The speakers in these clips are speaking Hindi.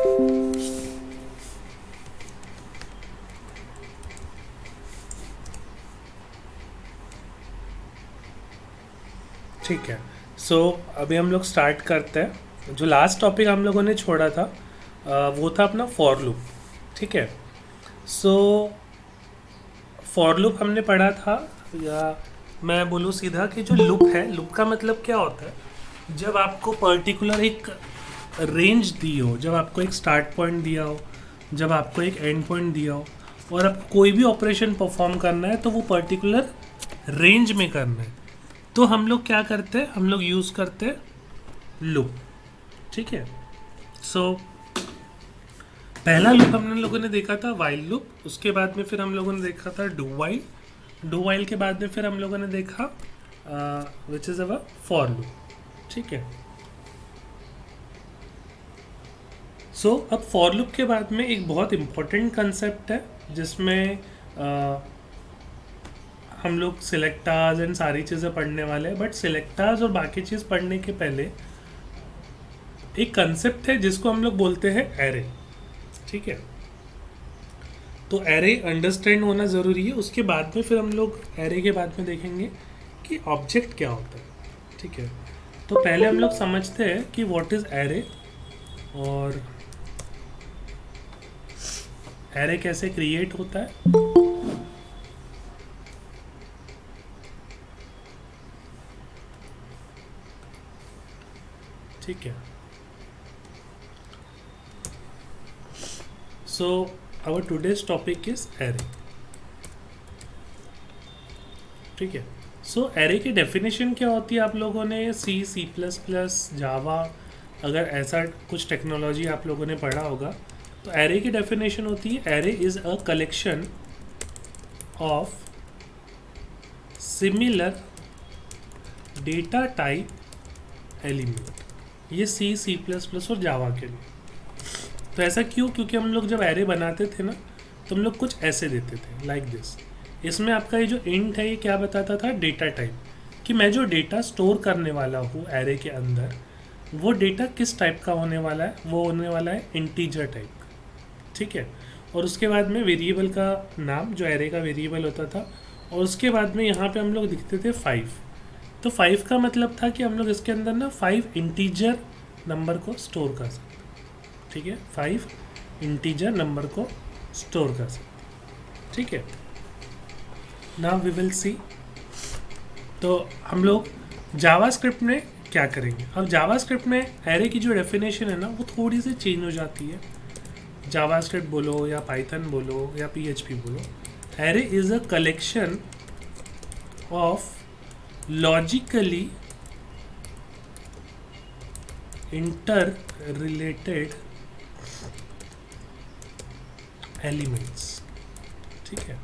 ठीक है। सो अभी हम लोग स्टार्ट करते हैं। जो लास्ट टॉपिक हम लोगों ने छोड़ा था वो था अपना फॉर लूप। ठीक है। सो फॉर लूप हमने पढ़ा था, या मैं बोलूँ सीधा कि जो लूप है, लूप का मतलब क्या होता है? जब आपको पर्टिकुलर एक रेंज दी हो, जब आपको एक स्टार्ट पॉइंट दिया हो, जब आपको एक एंड पॉइंट दिया हो, और आपको कोई भी ऑपरेशन परफॉर्म करना है तो वो पर्टिकुलर रेंज में करना है, तो हम लोग क्या करते हैं? हम लोग यूज़ करते हैं लूप। ठीक है। सो पहला लूप हम लोगों ने देखा था वाइल लूप, उसके बाद में फिर हम लोगों ने देखा था डू वाइल के बाद में फिर हम लोगों ने देखा which is our for loop. ठीक है। सो अब फॉर लूप के बाद में एक बहुत इम्पोर्टेंट कंसेप्ट है जिसमें हम लोग सिलेक्टार्स एंड सारी चीज़ें पढ़ने वाले हैं, बट सिलेक्टार्स और बाकी चीज़ पढ़ने के पहले एक कंसेप्ट है जिसको हम लोग बोलते हैं एरे। ठीक है। तो एरे अंडरस्टैंड होना ज़रूरी है। उसके बाद में फिर हम लोग एरे के बाद में देखेंगे कि ऑब्जेक्ट क्या होता है। ठीक है। तो पहले हम लोग समझते हैं कि व्हाट इज़ एरे और एरे कैसे क्रिएट होता है। ठीक है। So our today's topic is array. ठीक है। सो एरे की डेफिनेशन क्या होती है? आप लोगों ने सी प्लस प्लस, जावा, अगर ऐसा कुछ टेक्नोलॉजी आप लोगों ने पढ़ा होगा तो एरे की डेफिनेशन होती है array is a collection of similar data type element. ये सी प्लस प्लस और जावा के लिए। तो ऐसा क्यों? क्योंकि हम लोग जब एरे बनाते थे ना तो हम लोग कुछ ऐसे देते थे लाइक दिस। इसमें आपका ये जो इंट है ये क्या बताता था? डेटा टाइप, कि मैं जो डेटा स्टोर करने वाला हूँ एरे के अंदर वो डेटा किस टाइप का होने वाला है? वो होने वाला है इंटीजर टाइप का। ठीक है। और उसके बाद में वेरिएबल का नाम जो एरे का वेरिएबल होता था, और उसके बाद में यहाँ पे हम लोग दिखते थे 5। तो 5 का मतलब था कि हम लोग इसके अंदर ना 5 इंटीजर नंबर को स्टोर कर सकते। ठीक है। 5 इंटीजर नंबर को स्टोर कर सकते। ठीक है। Now we will see. तो हम लोग जावास्क्रिप्ट में क्या करेंगे? अब जावास्क्रिप्ट में एरे की जो डेफिनेशन है ना वो थोड़ी सी चेंज हो जाती है। जावास्क्रिप्ट बोलो या पाइथन बोलो या PHP बोलो, array is a collection of logically inter related elements. ठीक है।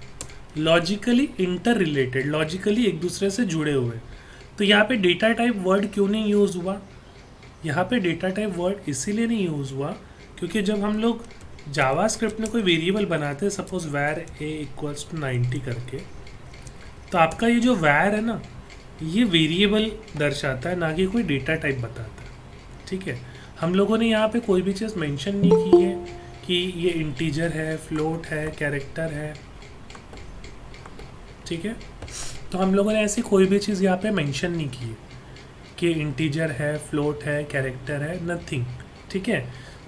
लॉजिकली इंटर रिलेटेड, लॉजिकली एक दूसरे से जुड़े हुए। तो यहाँ पे डेटा टाइप वर्ड क्यों नहीं यूज़ हुआ? यहाँ पे डेटा टाइप वर्ड इसीलिए नहीं यूज़ हुआ क्योंकि जब हम लोग जावास्क्रिप्ट में कोई वेरिएबल बनाते हैं, सपोज वैर a इक्वल्स टू 90 करके, तो आपका ये जो वैर है ना ये वेरिएबल दर्शाता है, ना कि कोई डेटा टाइप बताता है। ठीक है। हम लोगों ने यहाँ पे कोई भी चीज़ मेंशन नहीं की है कि ये इंटीजर है, फ्लोट है, कैरेक्टर है। ठीक है। तो हम लोगों ने ऐसी कोई भी चीज़ यहाँ पे मेंशन नहीं की है कि इंटीजर है, फ्लोट है, कैरेक्टर है, नथिंग। ठीक है।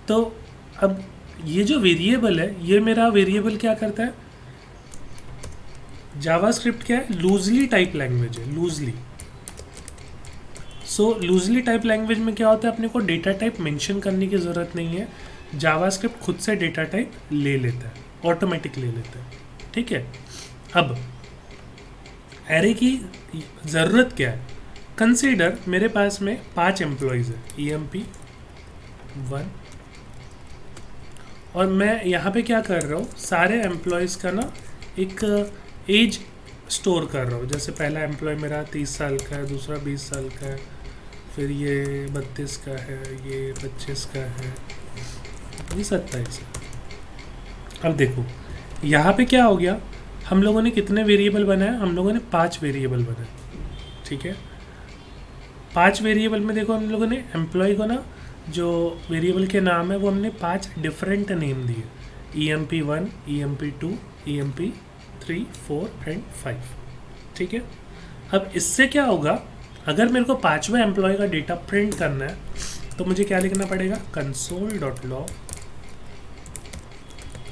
तो अब ये जो वेरिएबल है, ये मेरा वेरिएबल क्या करता है? जावास्क्रिप्ट क्या है? लूजली टाइप लैंग्वेज है, लूजली। सो लूजली टाइप लैंग्वेज में क्या होता है? अपने को डेटा टाइप मेंशन करने की ज़रूरत नहीं है। जावास्क्रिप्ट खुद से डेटा टाइप ले लेता है, ऑटोमेटिक ले लेता है। ठीक है। अब एरे की ज़रूरत क्या है? कंसीडर मेरे पास में 5 एम्प्लॉयज़ है, EMP 1, और मैं यहाँ पे क्या कर रहा हूँ? सारे एम्प्लॉयज़ का ना एक एज स्टोर कर रहा हूँ। जैसे पहला एम्प्लॉय मेरा 30 साल का है, दूसरा 20 साल का है, फिर ये 32 का है, ये 25 का है, ये 27 है। अब देखो यहाँ पे क्या हो गया? हम लोगों ने कितने वेरिएबल बनाए? हम लोगों ने 5 वेरिएबल बनाए। ठीक है। 5 वेरिएबल में देखो हम लोगों ने एम्प्लॉय को ना जो वेरिएबल के नाम है वो हमने 5 डिफरेंट नेम दिए, EMP1, EMP2, EMP3, 4 एंड 5। ठीक है, अब इससे क्या होगा, अगर मेरे को 5वें एम्प्लॉय का डेटा प्रिंट करना है तो मुझे क्या लिखना पड़ेगा, console.log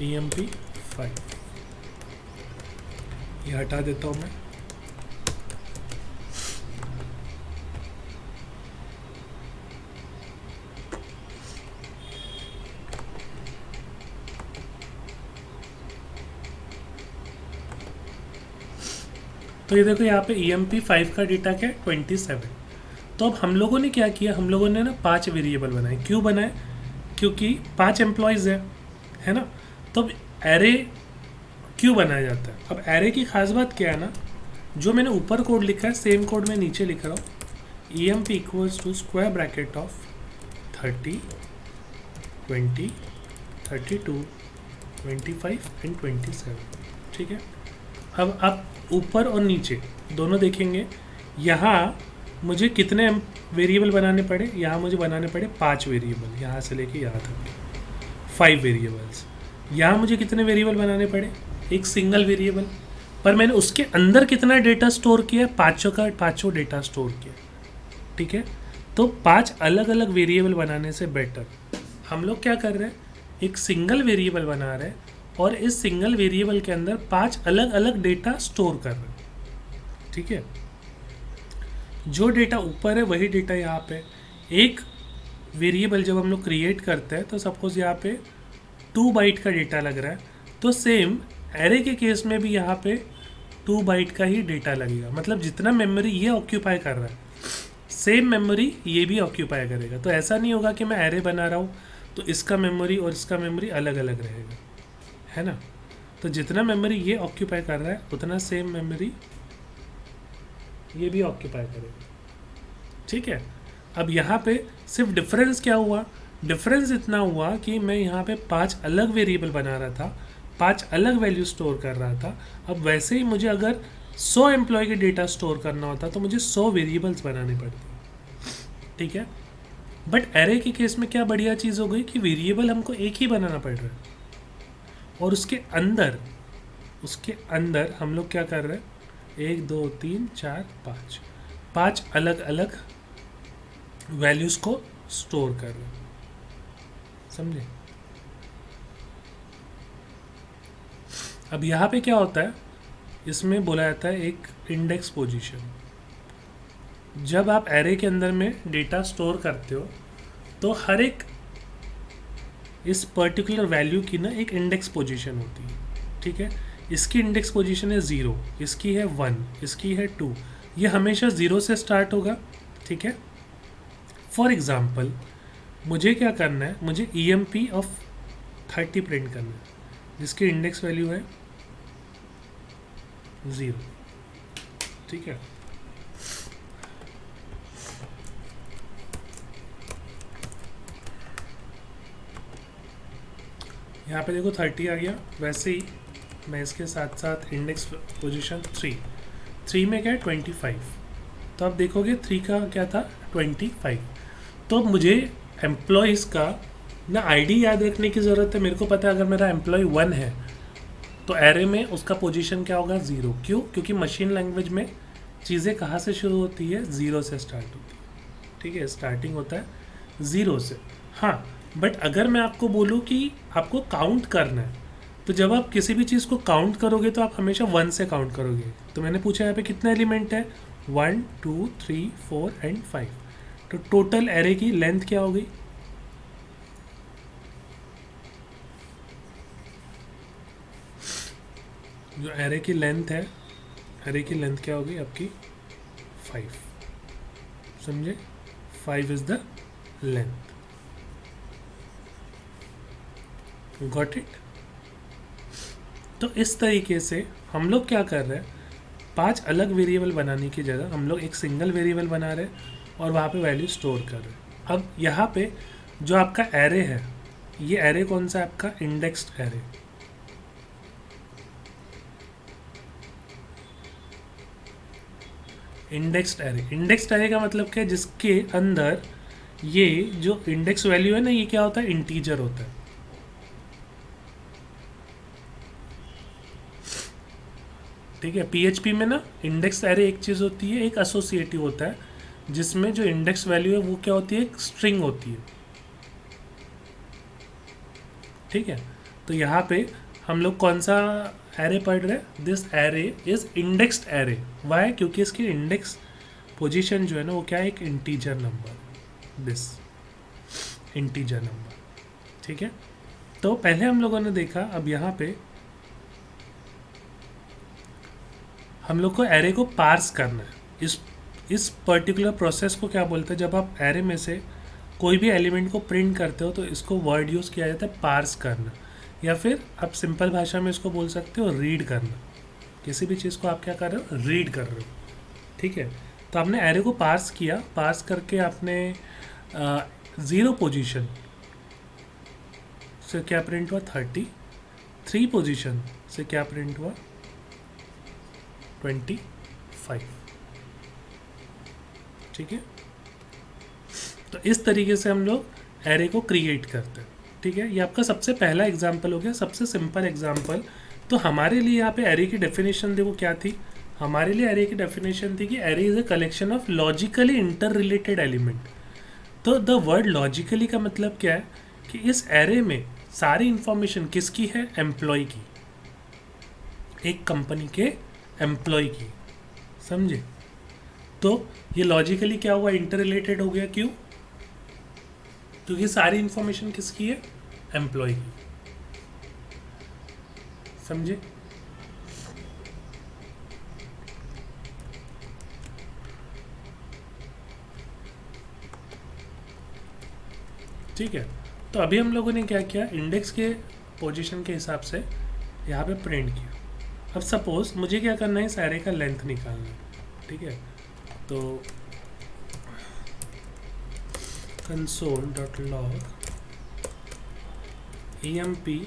EMP5। ये हटा देता हूँ मैं। तो ये देखो यहाँ पे EMP5 का डेटा क्या है, 27। तो अब हम लोगों ने क्या किया, हम लोगों ने ना 5 वेरिएबल बनाए। क्यों बनाए, क्योंकि 5 एम्प्लॉयज़ है ना। तो अब एरे क्यों बनाया जाता है, अब एरे की खास बात क्या है ना, जो मैंने ऊपर कोड लिखा है सेम कोड मैं नीचे लिख रहा हूँ। EMP equals to square bracket of 30, 20, 32, 25 and 27। ठीक है, अब आप ऊपर और नीचे दोनों देखेंगे, यहाँ मुझे कितने वेरिएबल बनाने पड़े, यहाँ मुझे बनाने पड़े 5 वेरिएबल, यहाँ से लेके यहाँ तक 5 वेरिएबल्स। यहाँ मुझे कितने वेरिएबल बनाने पड़े, एक सिंगल वेरिएबल, पर मैंने उसके अंदर कितना डेटा स्टोर किया, 5 का 5 डेटा स्टोर किया। ठीक है, तो 5 अलग अलग वेरिएबल बनाने से बेटर हम लोग क्या कर रहे हैं, एक सिंगल वेरिएबल बना रहे हैं और इस सिंगल वेरिएबल के अंदर 5 अलग अलग डेटा स्टोर कर रहे हैं। ठीक है, जो डेटा ऊपर है वही डेटा यहाँ पे। एक वेरिएबल जब हम लोग क्रिएट करते हैं तो सपोज यहाँ पे 2 बाइट का डेटा लग रहा है, तो सेम एरे के केस में भी यहाँ पे 2 बाइट का ही डेटा लगेगा। मतलब जितना मेमोरी ये ऑक्यूपाई कर रहा है सेम मेमोरी ये भी ऑक्यूपाई करेगा। तो ऐसा नहीं होगा कि मैं एरे बना रहा हूँ तो इसका मेमोरी और इसका मेमोरी अलग अलग रहेगा, है ना। तो जितना मेमोरी ये ऑक्यूपाई कर रहा है उतना सेम मेमोरी ये भी ऑक्यूपाई करेगा। ठीक है, अब यहाँ पे सिर्फ डिफरेंस क्या हुआ, डिफरेंस इतना हुआ कि मैं यहाँ पे 5 अलग वेरिएबल बना रहा था, 5 अलग वैल्यू स्टोर कर रहा था। अब वैसे ही मुझे अगर 100 एम्प्लॉय के डेटा स्टोर करना होता तो मुझे 100 वेरिएबल्स बनाने पड़ते। ठीक है, बट एरे के केस में क्या बढ़िया चीज़ हो गई कि वेरिएबल हमको एक ही बनाना पड़ रहा है और उसके अंदर हम लोग क्या कर रहे हैं, 1 2 3 4 5 अलग अलग वैल्यूज़ को स्टोर कर रहे हैं। समझे। अब यहाँ पे क्या होता है, इसमें बोला जाता है एक इंडेक्स पोजीशन। जब आप एरे के अंदर में डेटा स्टोर करते हो तो हर एक इस पर्टिकुलर वैल्यू की ना एक इंडेक्स पोजीशन होती है। ठीक है, इसकी इंडेक्स पोजीशन है 0, इसकी है 1, इसकी है 2। ये हमेशा 0 से स्टार्ट होगा। ठीक है, फॉर एग्ज़ाम्पल मुझे क्या करना है, मुझे EMP ऑफ 30 प्रिंट करना है जिसकी इंडेक्स वैल्यू है 0। ठीक है, यहाँ पे देखो 30 आ गया। वैसे ही मैं इसके साथ साथ इंडेक्स पोजीशन 3 में क्या है 25। तो आप देखोगे 3 का क्या था 25। तो मुझे एम्प्लॉयज़ का ना आईडी याद रखने की ज़रूरत है। मेरे को पता है अगर मेरा एम्प्लॉय 1 है तो एरे में उसका पोजीशन क्या होगा 0। क्यों, क्योंकि मशीन लैंग्वेज में चीज़ें कहाँ से शुरू होती है, 0 से स्टार्ट होती है। ठीक है, स्टार्टिंग होता है 0 से। हाँ, बट अगर मैं आपको बोलूँ कि आपको काउंट करना है तो जब आप किसी भी चीज़ को काउंट करोगे तो आप हमेशा 1 से काउंट करोगे। तो मैंने पूछा यहाँ पे कितने एलिमेंट है, 1 2 3 4 एंड 5। तो टोटल एरे की लेंथ क्या हो गई, जो एरे की लेंथ है, एरे की लेंथ क्या होगी आपकी 5। समझे, 5 is the length. Got it. तो इस तरीके से हम लोग क्या कर रहे हैं, 5 अलग वेरिएबल बनाने की जगह हम लोग एक सिंगल वेरिएबल बना रहे हैं और वहाँ पे वैल्यू स्टोर कर रहे हैं। अब यहाँ पे जो आपका एरे है, ये एरे कौन सा है आपका, इंडेक्स्ड एरे। इंडेक्स्ड एरे का मतलब क्या है, जिसके अंदर ये जो इंडेक्स वैल्यू है ना, ये क्या होता है, इंटीजर होता है। ठीक है, पीएचपी में ना इंडेक्स एरे एक चीज़ होती है, एक एसोसिएटिव होता है, जिसमें जो इंडेक्स वैल्यू है वो क्या होती है, एक स्ट्रिंग होती है। ठीक है, तो यहाँ पे हम लोग कौन सा एरे पढ़ रहे हैं, this array is indexed array. Why, क्योंकि इसकी इंडेक्स पोजीशन जो है ना वो क्या है, एक integer number, this integer number. ठीक है, तो पहले हम लोगों ने देखा, अब यहाँ पे हम लोग को एरे को पार्स करना है। इस पर्टिकुलर प्रोसेस को क्या बोलते हैं, जब आप एरे में से कोई भी एलिमेंट को प्रिंट करते हो तो इसको वर्ड यूज़ किया जाता है पार्स करना, या फिर आप सिंपल भाषा में इसको बोल सकते हो रीड करना। किसी भी चीज़ को आप क्या कर रहे हो, रीड कर रहे हो। ठीक है, तो आपने एरे को पार्स किया, पार्स करके आपने 0 पोजीशन से क्या प्रिंट हुआ, 30, 3 पोजीशन से क्या प्रिंट हुआ, 25। ठीक है, तो इस तरीके से हम लोग एरे को क्रिएट करते हैं। ठीक है, ये आपका सबसे पहला एग्जाम्पल हो गया, सबसे सिंपल एग्जाम्पल। तो हमारे लिए यहाँ पे एरे की डेफिनेशन देखो क्या थी, हमारे लिए एरे की डेफिनेशन थी कि array is a collection of logically inter related element. तो द वर्ड लॉजिकली का मतलब क्या है कि इस एरे में सारी इंफॉर्मेशन किसकी है, एम्प्लॉय की, एक कंपनी के एम्प्लॉय की। समझे, तो ये लॉजिकली क्या हुआ, इंटर रिलेटेड हो गया। क्यों, क्योंकि सारी इंफॉर्मेशन किसकी है, एम्प्लॉय की। समझे, ठीक है। तो अभी हम लोगों ने क्या किया, इंडेक्स के पोजीशन के हिसाब से यहाँ पे प्रिंट किया। अब सपोज मुझे क्या करना है, इस एरे का लेंथ निकालना है। ठीक है, तो console.log emp.length,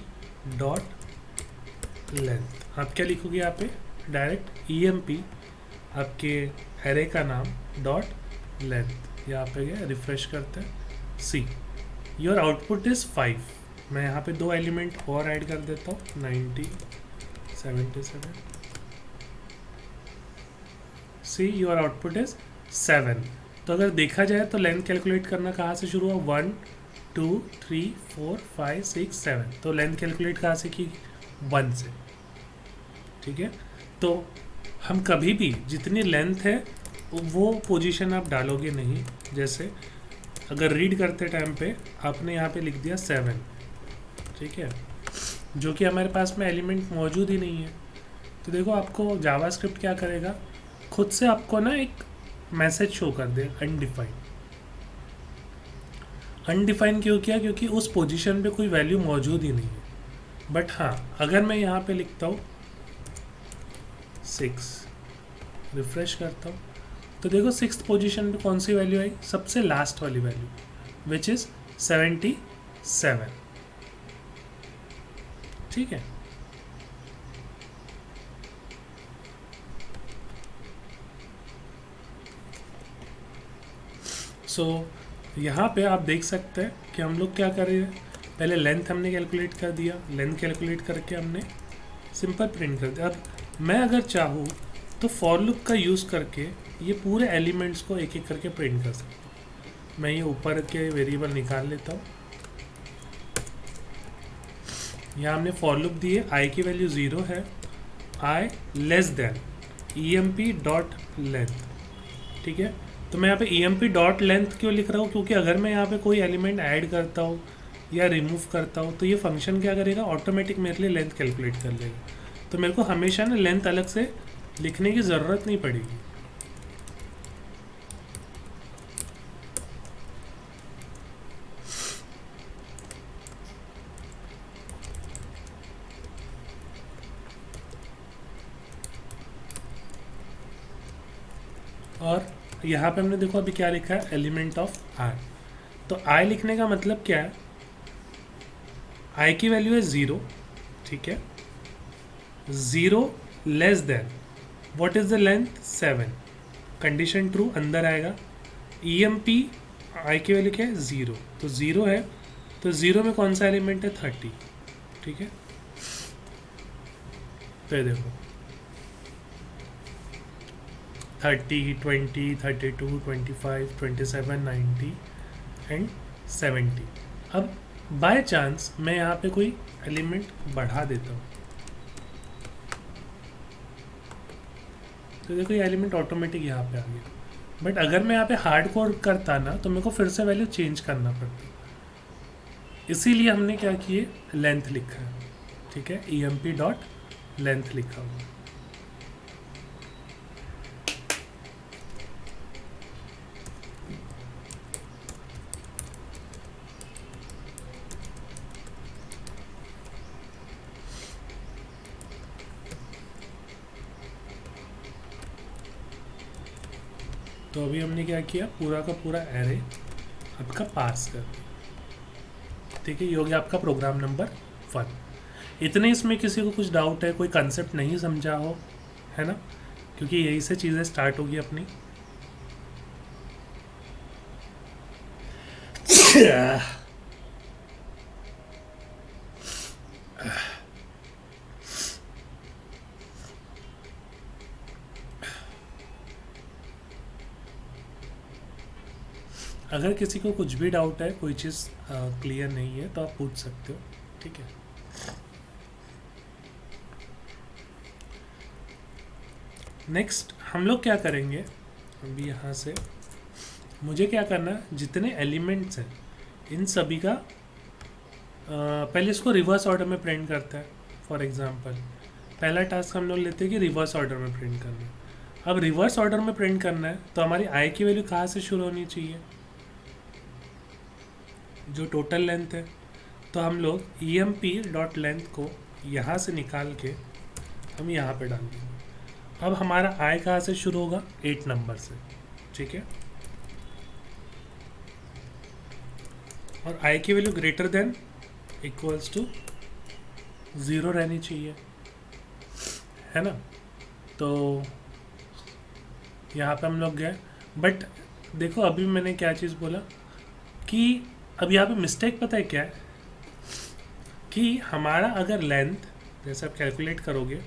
आप क्या लिखोगे यहाँ पे, डायरेक्ट emp आपके एरे का नाम डॉट लेंथ, यहाँ पे गया, रिफ्रेश करते हैं, सी योर आउटपुट इज 5। मैं यहाँ पे 2 एलिमेंट और ऐड कर देता हूँ, 90, 77, सी योर आउटपुट इज 7। तो अगर देखा जाए तो लेंथ कैलकुलेट करना कहाँ से शुरू हुआ, 1 2 3 4 5 6 7। तो लेंथ कैलकुलेट कहाँ से की, 1 से। ठीक है, तो हम कभी भी जितनी लेंथ है वो पोजीशन आप डालोगे नहीं। जैसे अगर रीड करते टाइम पे आपने यहाँ पे लिख दिया 7, ठीक है, जो कि हमारे पास में एलिमेंट मौजूद ही नहीं है। तो देखो आपको जावास्क्रिप्ट क्या करेगा, खुद से आपको ना एक मैसेज शो कर दे, अनडिफाइंड। अनडिफाइंड क्यों किया, क्योंकि उस पोजीशन पे कोई वैल्यू मौजूद ही नहीं है। बट हाँ, अगर मैं यहाँ पे लिखता हूँ 6, रिफ्रेश करता हूँ, तो देखो 6th पोजीशन पे कौन सी वैल्यू आई, सबसे लास्ट वाली वैल्यू, विच इज 77। ठीक है, सो यहाँ पे आप देख सकते हैं कि हम लोग क्या कर रहे हैं, पहले लेंथ हमने कैलकुलेट कर दिया, लेंथ कैलकुलेट करके हमने सिंपल प्रिंट कर दिया। अब मैं अगर चाहूँ तो फॉर लूप का यूज़ करके ये पूरे एलिमेंट्स को एक एक करके प्रिंट कर सकता हूँ। मैं ये ऊपर के वेरिएबल निकाल लेता हूँ। यहाँ हमने फॉर लूप दी है, आई की वैल्यू 0 है, आई लेस देन emp.length। ठीक है, तो मैं यहाँ पे emp.length क्यों लिख रहा हूँ, क्योंकि अगर मैं यहाँ पे कोई एलिमेंट ऐड करता हूँ या रिमूव करता हूँ तो ये फंक्शन क्या करेगा, ऑटोमेटिक मेरे लिए लेंथ कैलकुलेट कर लेगा। तो मेरे को हमेशा ना लेंथ अलग से लिखने की ज़रूरत नहीं पड़ेगी। और यहाँ पे हमने देखो अभी क्या लिखा है, एलिमेंट ऑफ आई। तो आई लिखने का मतलब क्या है, आई की वैल्यू है 0, ठीक है, 0 less than what is the length, 7। Condition true, अंदर आएगा। emp आई की वैल्यू क्या है 0, तो 0 है, तो 0 में कौन सा एलिमेंट है 30, ठीक है। तो ये देखो 30, 20, 32, 25, 27, 90 एंड 70। अब बाय चांस मैं यहाँ पे कोई एलिमेंट बढ़ा देता हूँ, तो देखो ये एलिमेंट ऑटोमेटिक यहाँ पे आ गया। बट अगर मैं यहाँ पे हार्ड कोड करता ना तो मेरे को फिर से वैल्यू चेंज करना पड़ता, इसीलिए हमने क्या किए लेंथ लिखा है, ठीक है, emp डॉट लेंथ लिखा हुआ। तो अभी हमने क्या किया, पूरा का पूरा एरे आपका पास कर दिया, ठीक है। ये हो गया आपका प्रोग्राम नंबर 1। इतने इसमें किसी को कुछ डाउट है, कोई कंसेप्ट नहीं समझा हो, है ना, क्योंकि यही से चीज़ें स्टार्ट होगी अपनी। अगर किसी को कुछ भी डाउट है, कोई चीज़ क्लियर नहीं है, तो आप पूछ सकते हो, ठीक है। नेक्स्ट हम लोग क्या करेंगे, अभी यहाँ से मुझे क्या करना है, जितने एलिमेंट्स हैं इन सभी का पहले इसको रिवर्स ऑर्डर में प्रिंट करता है। फॉर एग्जांपल पहला टास्क हम लोग लेते हैं कि रिवर्स ऑर्डर में प्रिंट करना है। अब रिवर्स ऑर्डर में प्रिंट करना है तो हमारी आई की वैल्यू कहाँ से शुरू होनी चाहिए, जो टोटल लेंथ है। तो हम लोग emp डॉट लेंथ को यहाँ से निकाल के हम यहाँ पे डाल देंगे। अब हमारा आई कहाँ से शुरू होगा, 8 नंबर से, ठीक है। और आई की value greater than equals to 0 रहनी चाहिए, है ना। तो यहाँ पे हम लोग गए, बट देखो अभी मैंने क्या चीज़ बोला कि अब यहाँ पे मिस्टेक पता है क्या है, कि हमारा अगर लेंथ जैसे आप कैलकुलेट करोगे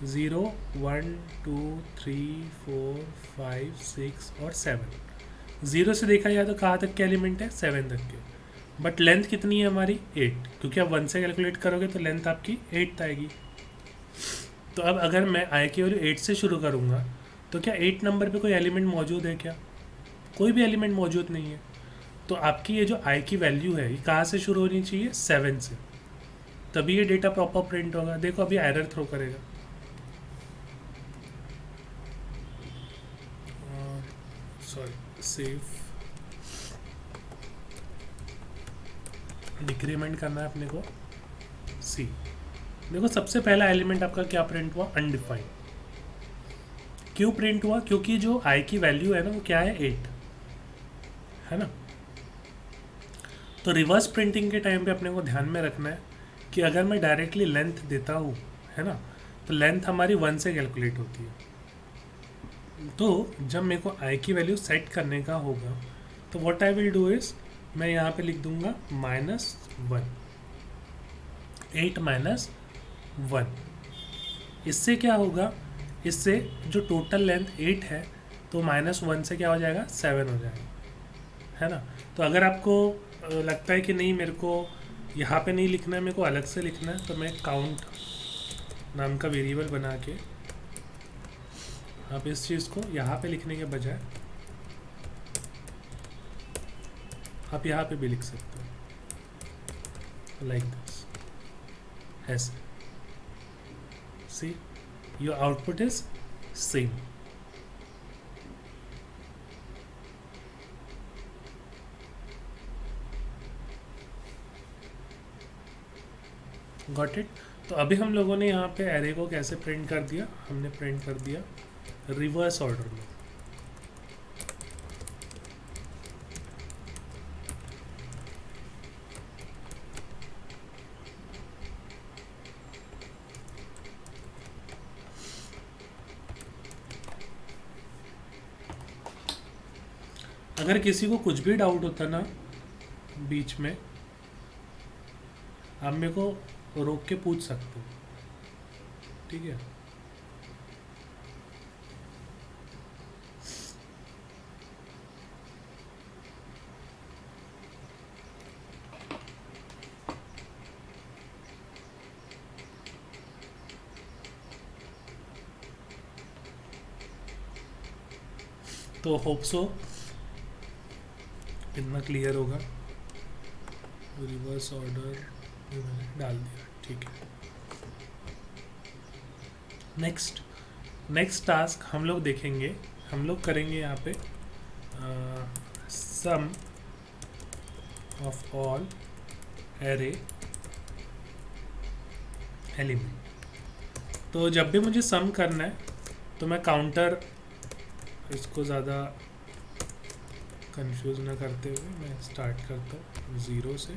0, 1, 2, 3, 4, 5, 6 और 7, 0 से देखा जाए तो कहाँ तक के एलिमेंट है 7 तक के, बट लेंथ कितनी है हमारी 8, क्योंकि आप 1 से कैलकुलेट करोगे तो लेंथ आपकी 8 आएगी। तो अब अगर मैं आई की वैल्यू 8 से शुरू करूँगा तो क्या 8 नंबर पे कोई एलिमेंट मौजूद है क्या, कोई भी एलिमेंट मौजूद नहीं है। तो आपकी ये जो आई की वैल्यू है ये कहाँ से शुरू होनी चाहिए, 7 से, तभी ये डेटा प्रॉपर प्रिंट होगा। देखो अभी एरर थ्रो करेगा, सॉरी सेव, डिक्रीमेंट करना है अपने को सी। देखो सबसे पहला एलिमेंट आपका क्या प्रिंट हुआ, अनडिफाइंड। क्यों प्रिंट हुआ, क्योंकि जो आई की वैल्यू है ना वो क्या है 8, है ना। तो रिवर्स प्रिंटिंग के टाइम पे अपने को ध्यान में रखना है कि अगर मैं डायरेक्टली लेंथ देता हूँ, है ना, तो लेंथ हमारी 1 से कैलकुलेट होती है। तो जब मेरे को आई की वैल्यू सेट करने का होगा तो what I will do is, मैं यहाँ पे लिख दूंगा -1, 8 - 1। इससे क्या होगा, इससे जो टोटल लेंथ 8 है तो -1 से क्या हो जाएगा 7 हो जाएगा, है ना। तो अगर आपको लगता है कि नहीं मेरे को यहाँ पे नहीं लिखना है, मेरे को अलग से लिखना है, तो मैं काउंट नाम का वेरिएबल बना के आप इस चीज़ को यहाँ पे लिखने के बजाय आप यहाँ पे भी लिख सकते हो, लाइक दिस, ऐसे। See your output is same. Got it. तो अभी हम लोगों ने यहाँ पे एरे को कैसे प्रिंट कर दिया, हमने प्रिंट कर दिया रिवर्स ऑर्डर में। अगर किसी को कुछ भी डाउट होता ना बीच में, आप मेरे को रोक के पूछ सकते हो, ठीक है। तो होप सो इतना क्लियर होगा। रिवर्स ऑर्डर मैंने डाल दिया, ठीक है। नेक्स्ट टास्क हम लोग देखेंगे, हम लोग करेंगे यहाँ पे सम ऑफ ऑल एरे एलिमेंट। तो जब भी मुझे सम करना है तो मैं काउंटर, इसको ज़्यादा कंफ्यूज ना करते हुए मैं स्टार्ट करता हूँ 0 से।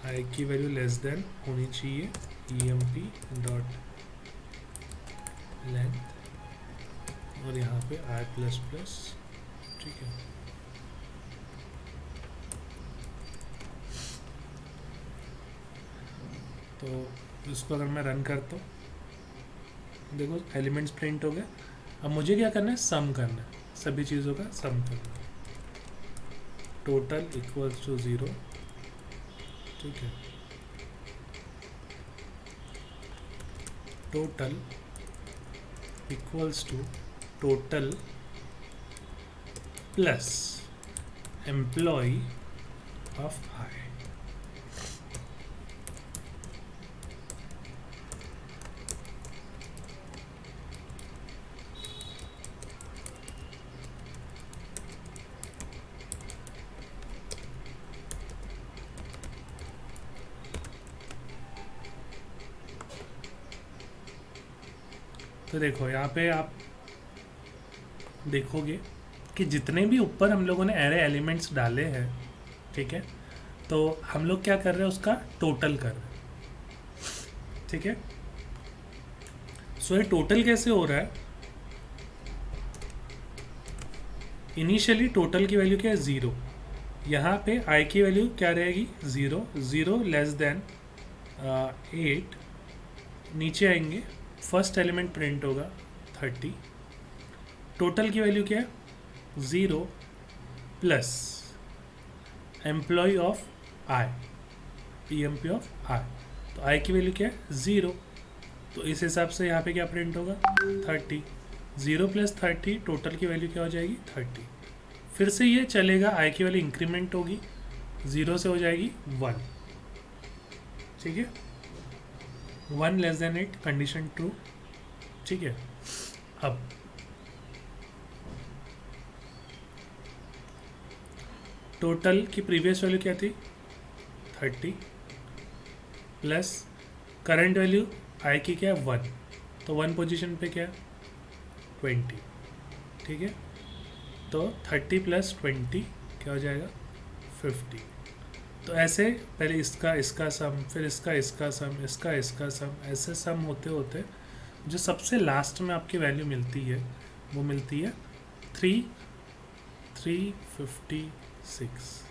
आई की वैल्यू लेस देन होनी चाहिए emp डॉट लेंथ और यहाँ पे i प्लस प्लस, ठीक है। तो इसको अगर मैं रन करता हूँ, देखो एलिमेंट्स प्रिंट हो गए। अब मुझे क्या करना है, सम करना है, सभी चीज़ों का सम करना है। टोटल इक्वल्स टू 0, ठीक है। Total equals to total plus employ of I. तो देखो यहाँ पे आप देखोगे कि जितने भी ऊपर हम लोगों ने एरे एलिमेंट्स डाले हैं, ठीक है, तो हम लोग क्या कर रहे हैं, उसका टोटल कर रहे हैं, ठीक है। सो ये टोटल कैसे हो रहा है, इनिशियली टोटल की वैल्यू क्या है 0, यहाँ पे आई की वैल्यू क्या रहेगी 0, 0 लेस देन 8, नीचे आएंगे फर्स्ट एलिमेंट प्रिंट होगा 30, टोटल की वैल्यू क्या है 0 plus employ of I, emp of I. तो आई की वैल्यू क्या है 0, तो इस हिसाब से यहाँ पे क्या प्रिंट होगा 30, 0 प्लस 30, टोटल की वैल्यू क्या हो जाएगी 30। फिर से ये चलेगा, आई की वैल्यू इंक्रीमेंट होगी, 0 से हो जाएगी 1, ठीक है। 1 लेस देन 8 कंडीशन ट्रू, ठीक है। अब टोटल की प्रीवियस वैल्यू क्या थी 30 प्लस करंट वैल्यू आई की क्या है 1, तो 1 पोजीशन पे क्या है 20, ठीक है। तो 30 प्लस 20 क्या हो जाएगा 50। तो ऐसे पहले इसका सम, फिर इसका सम, इसका सम, ऐसे सम होते होते जो सबसे लास्ट में आपकी वैल्यू मिलती है वो मिलती है 356।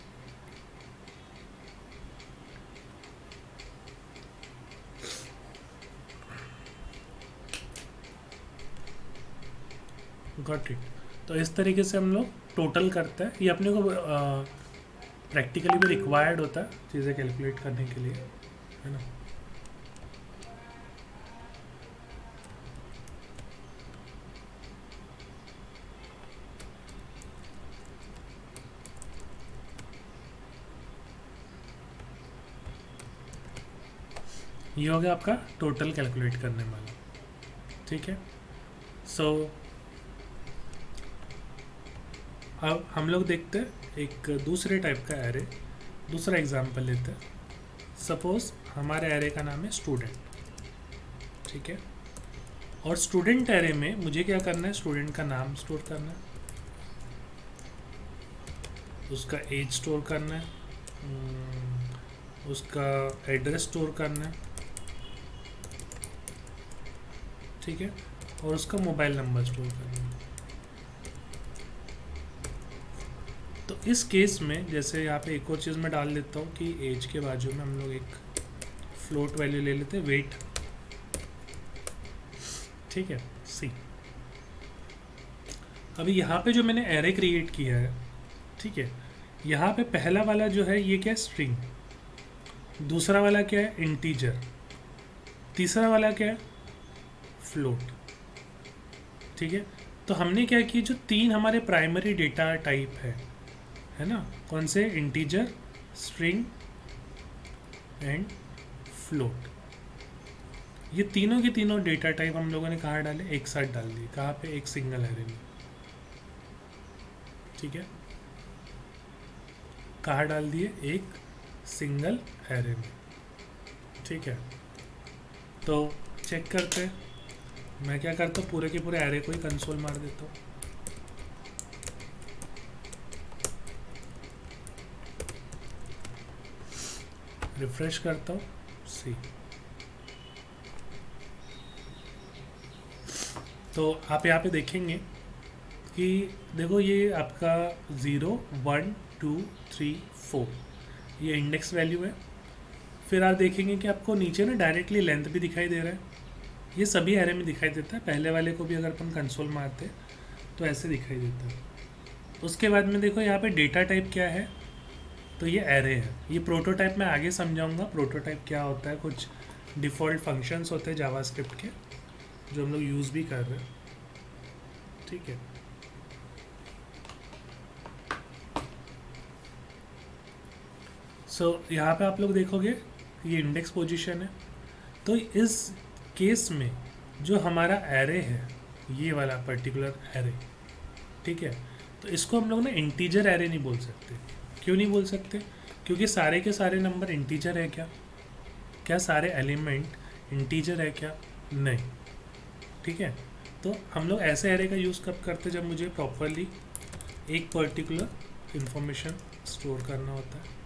Got it. तो इस तरीके से हम लोग टोटल करते हैं, ये अपने को प्रैक्टिकली भी रिक्वायर्ड होता है चीज़ें कैलकुलेट करने के लिए, है ना। ये हो गया आपका टोटल कैलकुलेट करने वाला, ठीक है। सो अब हम लोग देखते हैं एक दूसरे टाइप का एरे, दूसरा एग्जांपल लेते हैं। सपोज हमारे एरे का नाम है स्टूडेंट, ठीक है। और स्टूडेंट एरे में मुझे क्या करना है, स्टूडेंट का नाम स्टोर करना है, उसका एज स्टोर करना है, उसका एड्रेस स्टोर करना है, ठीक है, और उसका मोबाइल नंबर स्टोर करना है। इस केस में जैसे यहाँ पे एक और चीज़ मैं डाल देता हूँ कि एज के बाजू में हम लोग एक फ्लोट वैल्यू ले लेते हैं, वेट, ठीक है, सी। अभी यहाँ पे जो मैंने एरे क्रिएट किया है, ठीक है, यहाँ पे पहला वाला जो है ये क्या है, स्ट्रिंग, दूसरा वाला क्या है, इंटीजर, तीसरा वाला क्या है, फ्लोट, ठीक है। तो हमने क्या किया, जो तीन हमारे प्राइमरी डेटा टाइप है ना, कौन से, इंटीजर, स्ट्रिंग एंड फ्लोट, ये तीनों के तीनों डेटा टाइप हम लोगों ने कहाँ डाले, एक साथ डाल दिए, कहाँ पे, एक सिंगल एरे में, ठीक है, कहाँ डाल दिए, एक सिंगल एरे में, ठीक है। तो चेक करते हैं, मैं क्या करता हूँ, पूरे के पूरे एरे को ही कंसोल मार देता हूँ, रिफ्रेश करता हूँ, सी। तो आप यहाँ पे देखेंगे कि देखो ये आपका 0 1 2 3 4 ये इंडेक्स वैल्यू है। फिर आप देखेंगे कि आपको नीचे ना डायरेक्टली लेंथ भी दिखाई दे रहा है, ये सभी एरे में दिखाई देता है। पहले वाले को भी अगर अपन कंसोल मारते तो ऐसे दिखाई देता है। उसके बाद में देखो यहाँ पे डेटा टाइप क्या है, तो ये एरे है। ये प्रोटोटाइप मैं आगे समझाऊंगा, प्रोटोटाइप क्या होता है। कुछ डिफ़ॉल्ट फंक्शंस होते हैं जावास्क्रिप्ट के जो हम लोग यूज़ भी कर रहे हैं, ठीक है। यहाँ पे आप लोग देखोगे ये इंडेक्स पोजीशन है। तो इस केस में जो हमारा एरे है, ये वाला पर्टिकुलर एरे, ठीक है, तो इसको हम लोग ना इंटीजर एरे नहीं बोल सकते। क्यों नहीं बोल सकते? क्योंकि सारे के सारे नंबर इंटीजर है क्या? क्या सारे एलिमेंट इंटीजर है क्या? नहीं, ठीक है। तो हम लोग ऐसे एरे का यूज़ कब करते, जब मुझे प्रॉपरली एक पर्टिकुलर इंफॉर्मेशन स्टोर करना होता है।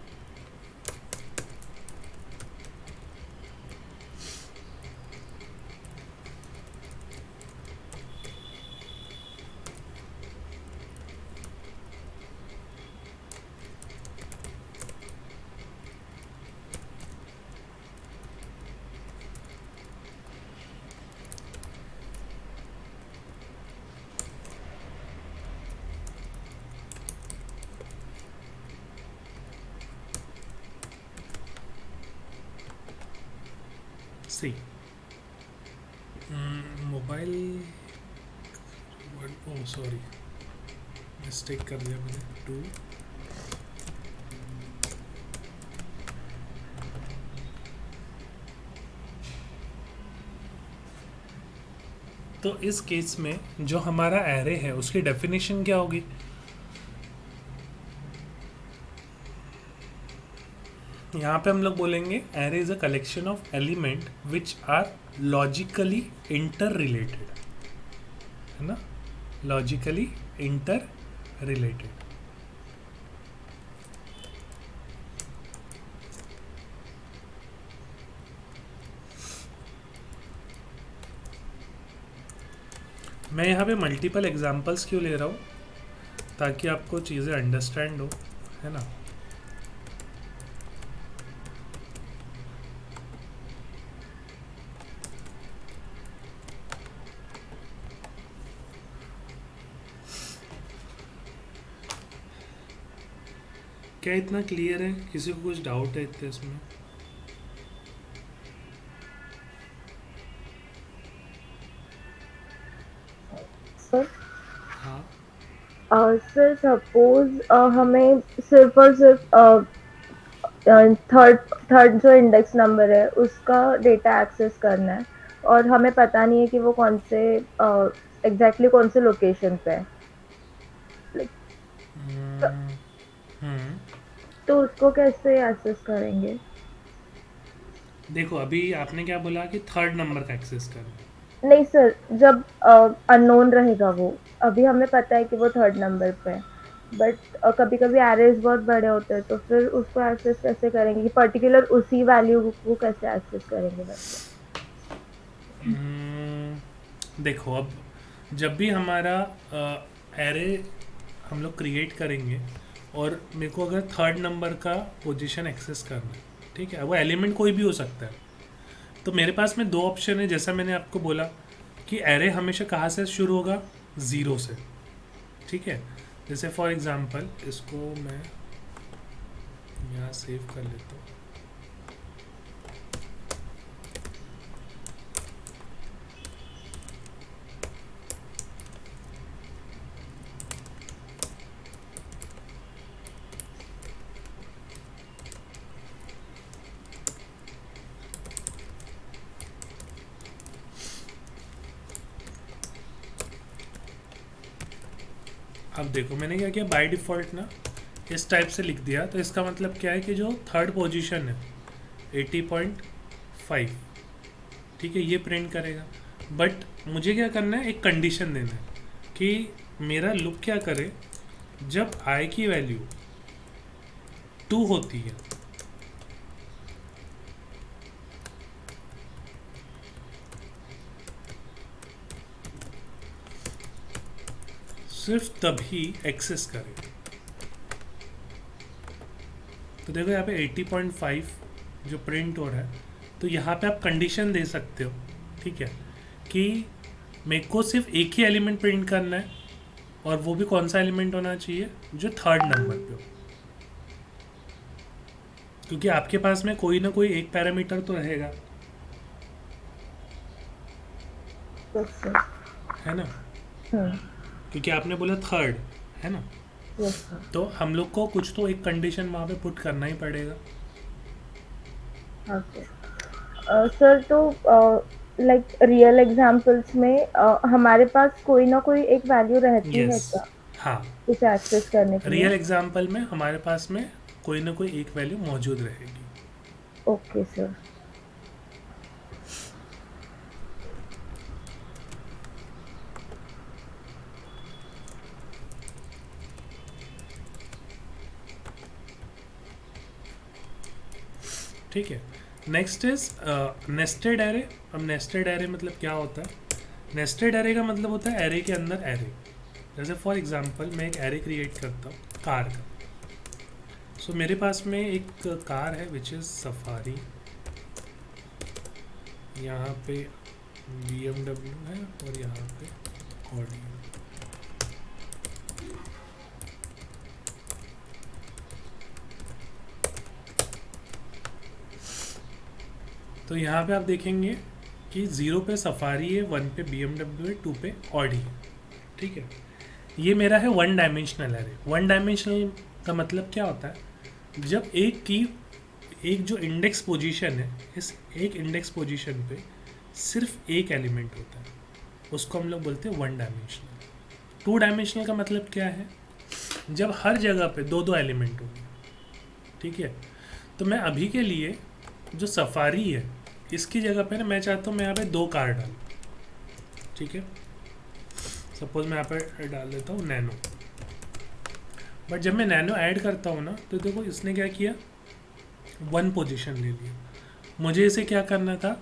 सी मोबाइल, ओ सॉरी मिस्टेक कर दिया मैंने, 2 तो इस केस में जो हमारा एरे है उसकी डेफिनेशन क्या होगी? यहाँ पे हम लोग बोलेंगे array is a collection of element which are logically inter related, है ना, लॉजिकली इंटर रिलेटेड। मैं यहाँ पे मल्टीपल एग्जांपल्स क्यों ले रहा हूँ, ताकि आपको चीज़ें अंडरस्टैंड हो, है ना। क्या इतना क्लियर है? किसी को कुछ डाउट है इतने इसमें? सर हाँ, सर सपोज हमें सिर्फ और सिर्फ थर्ड थर्ड जो इंडेक्स नंबर है उसका डेटा एक्सेस करना है और हमें पता नहीं है कि वो कौन से एग्जैक्टली कौन से लोकेशन पे है, Like, हम्म, तो उसको कैसे एक्सेस करेंगे? देखो अभी आपने क्या बोला कि थर्ड नंबर का एक्सेस करना। नहीं सर, जब अननोन रहेगा वो, अभी हमें पता है कि वो थर्ड नंबर पे है, बट कभी कभी एरेज बहुत बड़े होते हैं, तो फिर उसको एक्सेस कैसे करेंगे कि पर्टिकुलर उसी वैल्यू को कैसे एक्सेस करेंगे वैसे? देखो अब जब भी हमारा एरे हम लोग क्रिएट करेंगे और मेरे को अगर थर्ड नंबर का पोजीशन एक्सेस करना है, ठीक है, वो एलिमेंट कोई भी हो सकता है, तो मेरे पास में दो ऑप्शन है। जैसा मैंने आपको बोला कि एरे हमेशा कहाँ से शुरू होगा, ज़ीरो से, ठीक है। जैसे फॉर एग्जांपल इसको मैं यहाँ सेव कर लेता हूँ। अब देखो मैंने क्या किया, बाय डिफ़ॉल्ट ना इस टाइप से लिख दिया, तो इसका मतलब क्या है कि जो थर्ड पोजीशन है 80.5, ठीक है, ये प्रिंट करेगा। बट मुझे क्या करना है, एक कंडीशन देना है कि मेरा लुक क्या करे, जब आई की वैल्यू 2 होती है सिर्फ तभी एक्सेस करे। तो देखो यहाँ पे 80.5 जो प्रिंट हो रहा है, तो यहाँ पे आप कंडीशन दे सकते हो, ठीक है, कि मेरे को सिर्फ एक ही एलिमेंट प्रिंट करना है, और वो भी कौन सा एलिमेंट होना चाहिए, जो थर्ड नंबर पे हो, क्योंकि आपके पास में कोई ना कोई एक पैरामीटर तो रहेगा, यस सर। है ना, हम्म। क्योंकि आपने बोला थर्ड, है ना, यस सर। तो हम लोग को कुछ तो एक कंडीशन वहाँ पे पुट करना ही पड़ेगा। ओके सर, तो लाइक रियल एग्जांपल्स में हमारे पास कोई ना कोई एक वैल्यू रहती है यस, क्या हाँ, कुछ एक्सेस करने के रियल लिए? एग्जाम्पल में हमारे पास में कोई ना कोई एक वैल्यू मौजूद रहेगी। Okay sir. ठीक है, नेक्स्ट इज नेस्टेड एरे। अब नेस्टेड एरे मतलब क्या होता है, नेस्टेड एरे का मतलब होता है एरे के अंदर एरे। जैसे फॉर एग्जांपल मैं एक एरे क्रिएट करता हूँ कार का। सो मेरे पास में एक कार है विच इज़ सफारी, यहाँ पे BMW है और यहाँ पे ऑडी है। तो यहाँ पे आप देखेंगे कि 0 पे सफारी है, 1 पे BMW है, 2 पे ऑडी है, ठीक है। ये मेरा है one dimensional array. One dimensional का मतलब क्या होता है, जब एक जो इंडेक्स पोजीशन है, इस एक इंडेक्स पोजीशन पे सिर्फ एक एलिमेंट होता है, उसको हम लोग बोलते हैं वन डायमेंशनल। टू डायमेंशनल का मतलब क्या है, जब हर जगह पे दो दो एलिमेंट होंगे, ठीक है। तो मैं अभी के लिए जो सफारी है इसकी जगह पे ना मैं चाहता हूँ मैं यहाँ पे 2 कार डालूँ, ठीक है। सपोज मैं यहाँ पे डाल देता हूँ नैनो। बट जब मैं नैनो ऐड करता हूँ ना, तो देखो इसने क्या किया, 1 पोजीशन ले लिया। मुझे इसे क्या करना था,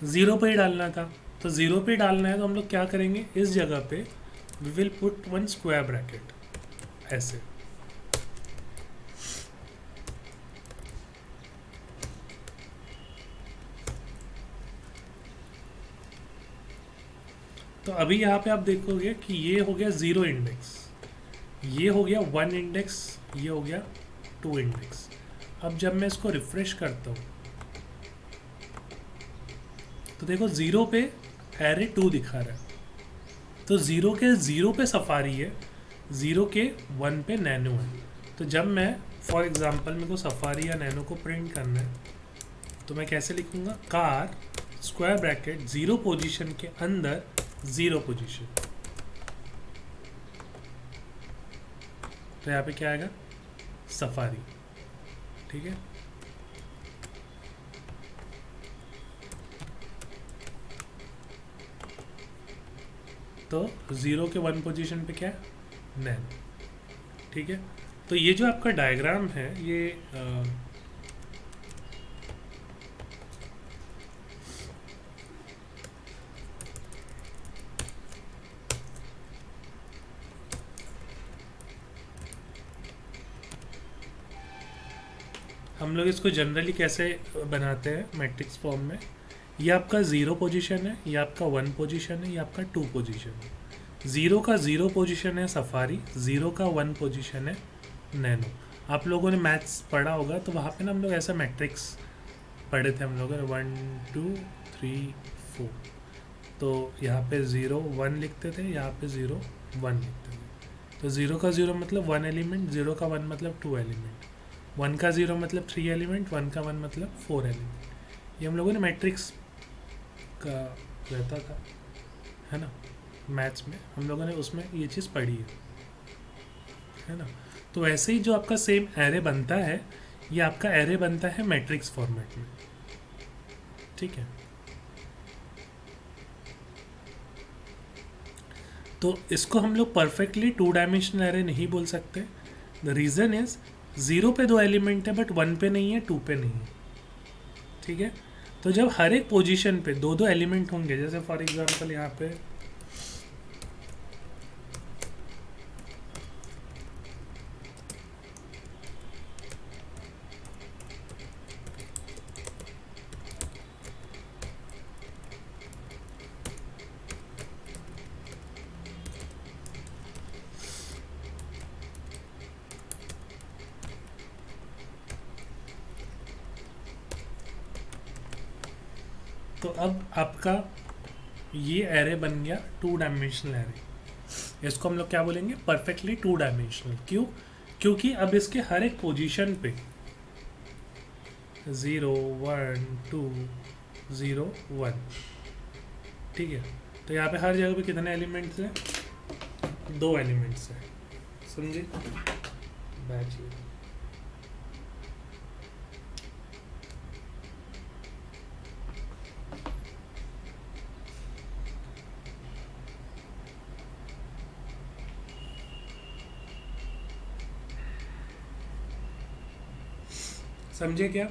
0 पे ही डालना था। तो 0 पे डालना है तो हम लोग क्या करेंगे, इस जगह पे we will put 1 square bracket ऐसे। तो अभी यहाँ पे आप देखोगे कि ये हो गया 0 इंडेक्स, ये हो गया 1 इंडेक्स, ये हो गया 2 इंडेक्स। अब जब मैं इसको रिफ्रेश करता हूँ तो देखो 0 पे एरे 2 दिखा रहा है, तो 0 के 0 पे सफारी है, 0 के 1 पे नैनो है। तो जब मैं फॉर एग्जांपल मेरे को सफारी या नैनो को प्रिंट करना है, तो मैं कैसे लिखूँगा, कार स्क्वायर ब्रैकेट 0 पोजीशन के अंदर 0 पोजीशन। तो यहाँ पे क्या आएगा, सफारी, ठीक है। तो 0 के 1 पोजीशन पे क्या है, नैन, ठीक है। तो ये जो आपका डायग्राम है ये हम लोग इसको जनरली कैसे बनाते हैं मैट्रिक्स फॉर्म में, ये आपका 0 पोजीशन है, ये आपका 1 पोजीशन है, ये आपका 2 पोजीशन है। 0 का 0 पोजीशन है सफारी, 0 का 1 पोजीशन है नैनो। आप लोगों ने मैथ्स पढ़ा होगा तो वहाँ पे ना हम लोग ऐसा मैट्रिक्स पढ़े थे हम लोग, 1 2 3 4। तो यहाँ पे 0 1 लिखते थे, यहाँ पे 0 1 लिखते थे। तो 0 का 0 मतलब 1 एलिमेंट, 0 का 1 मतलब 2 एलिमेंट, 1 का 0 मतलब 3 एलिमेंट, 1 का 1 मतलब 4 एलिमेंट। ये हम लोगों ने मैट्रिक्स का रहता था, है ना, मैथ्स में हम लोगों ने उसमें ये चीज़ पढ़ी है ना। तो वैसे ही जो आपका सेम एरे बनता है, ये आपका एरे बनता है मैट्रिक्स फॉर्मेट में, ठीक है। तो इसको हम लोग परफेक्टली 2 डायमेंशनल एरे नहीं बोल सकते। द रीज़न इज 0 पे 2 एलिमेंट है बट 1 पे नहीं है, 2 पे नहीं है, ठीक है। तो जब हर एक पोजीशन पे 2 एलिमेंट होंगे, जैसे फॉर एग्जांपल यहाँ पे तो अब आपका ये एरे बन गया 2 डायमेंशनल एरे। इसको हम लोग क्या बोलेंगे, परफेक्टली 2 डायमेंशनल। क्यों? क्योंकि अब इसके हर एक पोजीशन पे 0 1 2 0 1, ठीक है। तो यहाँ पे हर जगह पे कितने एलिमेंट्स हैं, 2 एलिमेंट्स हैं, समझे बैच। समझे क्या?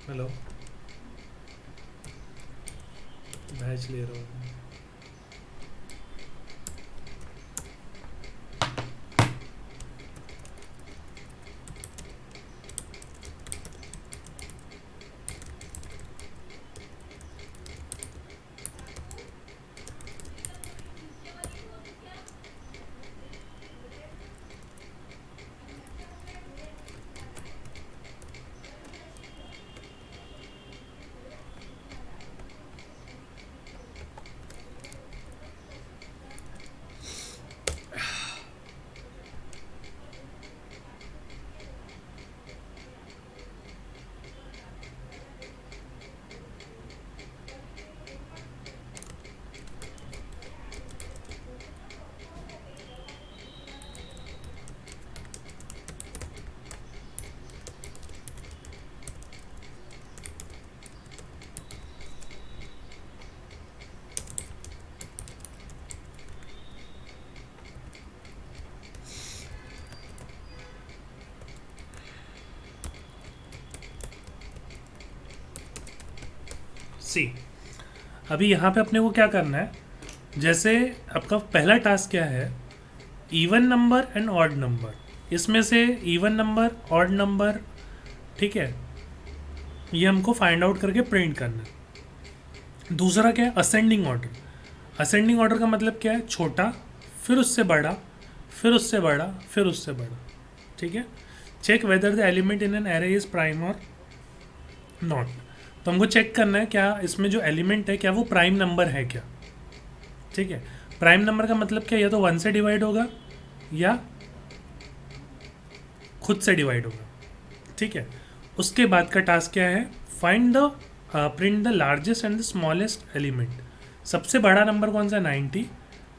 हेलो, बैच ले रहा हूँ। सी अभी यहाँ पे अपने को क्या करना है, जैसे आपका पहला टास्क क्या है, even number and odd number, इसमें से इवन नंबर ऑड नंबर, ठीक है, ये हमको फाइंड आउट करके प्रिंट करना है। दूसरा क्या है, असेंडिंग ऑर्डर। असेंडिंग ऑर्डर का मतलब क्या है, छोटा फिर उससे बड़ा फिर उससे बड़ा फिर उससे बड़ा, ठीक है। Check whether the element in an array is prime और नॉट। तो हमको चेक करना है क्या इसमें जो एलिमेंट है क्या वो प्राइम नंबर है क्या, ठीक है। प्राइम नंबर का मतलब क्या, या तो 1 से डिवाइड होगा या खुद से डिवाइड होगा, ठीक है। उसके बाद का टास्क क्या है, find the print the largest and the smallest element. सबसे बड़ा नंबर कौन सा है, 90।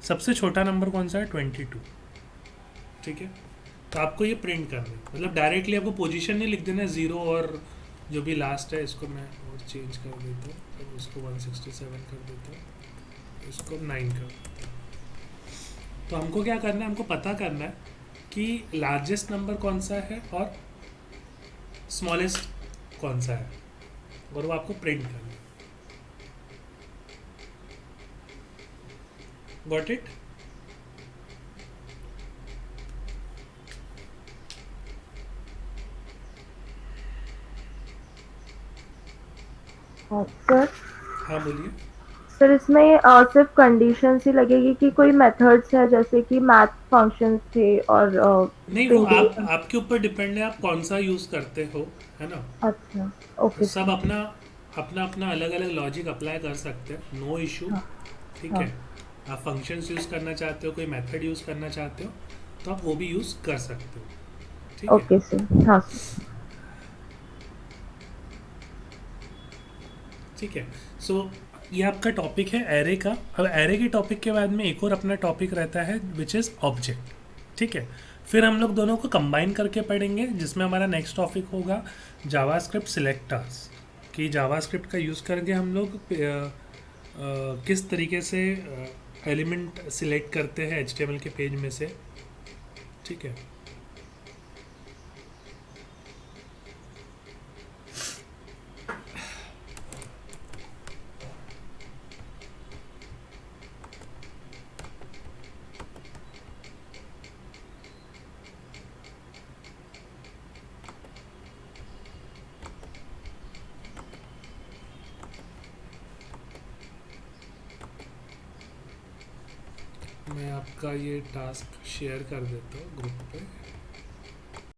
सबसे छोटा नंबर कौन सा है, 22, ठीक है। तो आपको ये प्रिंट करना है, मतलब डायरेक्टली आपको पोजीशन नहीं लिख देना है, 0 और जो भी लास्ट है इसको मैं और चेंज कर देता हूँ, तो इसको 167 कर देता हूँ, इसको 9 कर देता हूँ। तो हमको क्या करना है, हमको पता करना है कि लार्जेस्ट नंबर कौन सा है और स्मॉलेस्ट कौन सा है, और वो आपको प्रिंट करना है। Got it? सर हाँ बोलिए। सर इसमें सिर्फ कंडीशंस ही लगेगी कि कोई मेथड्स है जैसे कि मैथ फंक्शंस थे और नहीं, वो प्रिंटिंग। आपके ऊपर डिपेंड है, आप कौन सा यूज़ करते हो, है ना। अच्छा, तो ओके सब सर। अपना अपना अपना अलग अलग लॉजिक अप्लाई कर सकते हैं, नो इशू, हाँ ठीक हाँ। है। आप फंक्शंस यूज़ करना चाहते हो, कोई मेथड यूज़ करना चाहते हो, तो आप वो भी यूज़ कर सकते हो, ठीक है। Okay sir. हाँ सर। ठीक है। सो ये आपका टॉपिक है एरे का। अब एरे के टॉपिक के बाद में एक और अपना टॉपिक रहता है विच इज़ ऑब्जेक्ट, ठीक है। फिर हम लोग दोनों को कंबाइन करके पढ़ेंगे, जिसमें हमारा नेक्स्ट टॉपिक होगा जावास्क्रिप्ट सिलेक्टर्स, कि जावास्क्रिप्ट का यूज़ करके हम लोग किस तरीके से एलिमेंट सिलेक्ट करते हैं एचटीएमएल के पेज में से, ठीक है। मैं आपका ये टास्क शेयर कर देता हूँ ग्रुप पे।